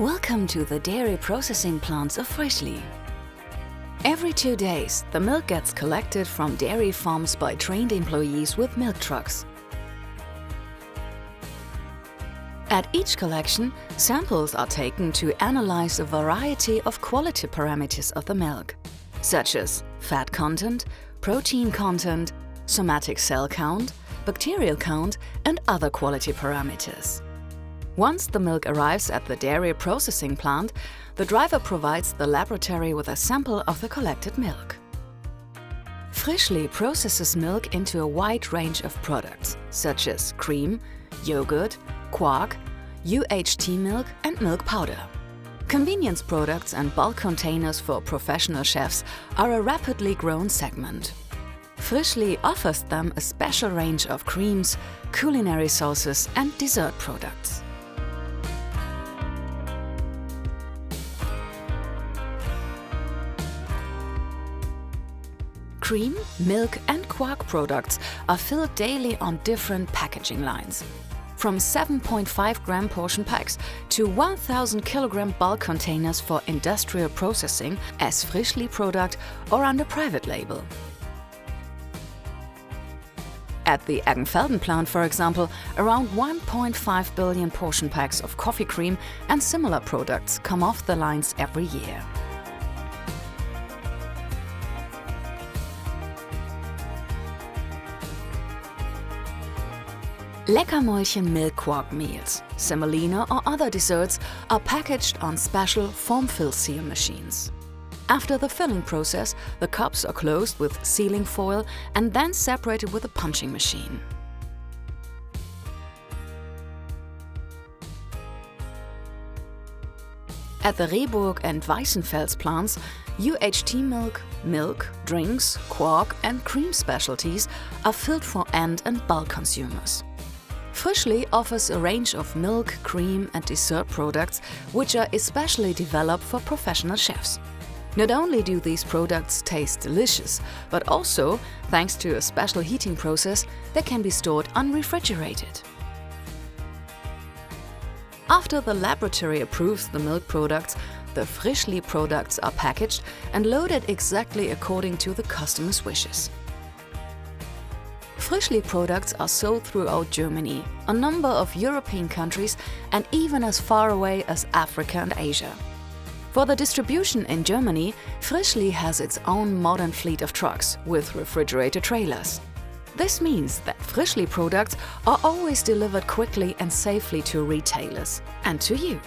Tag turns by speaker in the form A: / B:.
A: Welcome to the dairy processing plants of Frischli. Every 2 days, the milk gets collected from dairy farms by trained employees with milk trucks. At each collection, samples are taken to analyze a variety of quality parameters of the milk, such as fat content, protein content, somatic cell count, bacterial count, and other quality parameters. Once the milk arrives at the dairy processing plant, the driver provides the laboratory with a sample of the collected milk. Frischli processes milk into a wide range of products, such as cream, yogurt, quark, UHT milk and milk powder. Convenience products and bulk containers for professional chefs are a rapidly growing segment. Frischli offers them a special range of creams, culinary sauces and dessert products. Cream, milk and quark products are filled daily on different packaging lines. From 7.5 gram portion packs to 1000 kilogram bulk containers for industrial processing as Frischli product or under private label. At the Eggenfelden plant, for example, around 1.5 billion portion packs of coffee cream and similar products come off the lines every year. Leckermäulchen milk quark meals, semolina or other desserts are packaged on special form-fill seal machines. After the filling process, the cups are closed with sealing foil and then separated with a punching machine. At the Rehburg and Weißenfels plants, UHT milk, drinks, quark and cream specialties are filled for end and bulk consumers. Frischli offers a range of milk, cream and dessert products which are especially developed for professional chefs. Not only do these products taste delicious, but also, thanks to a special heating process, they can be stored unrefrigerated. After the laboratory approves the milk products, the Frischli products are packaged and loaded exactly according to the customer's wishes. Frischli products are sold throughout Germany, a number of European countries and even as far away as Africa and Asia. For the distribution in Germany, Frischli has its own modern fleet of trucks with refrigerated trailers. This means that Frischli products are always delivered quickly and safely to retailers and to you.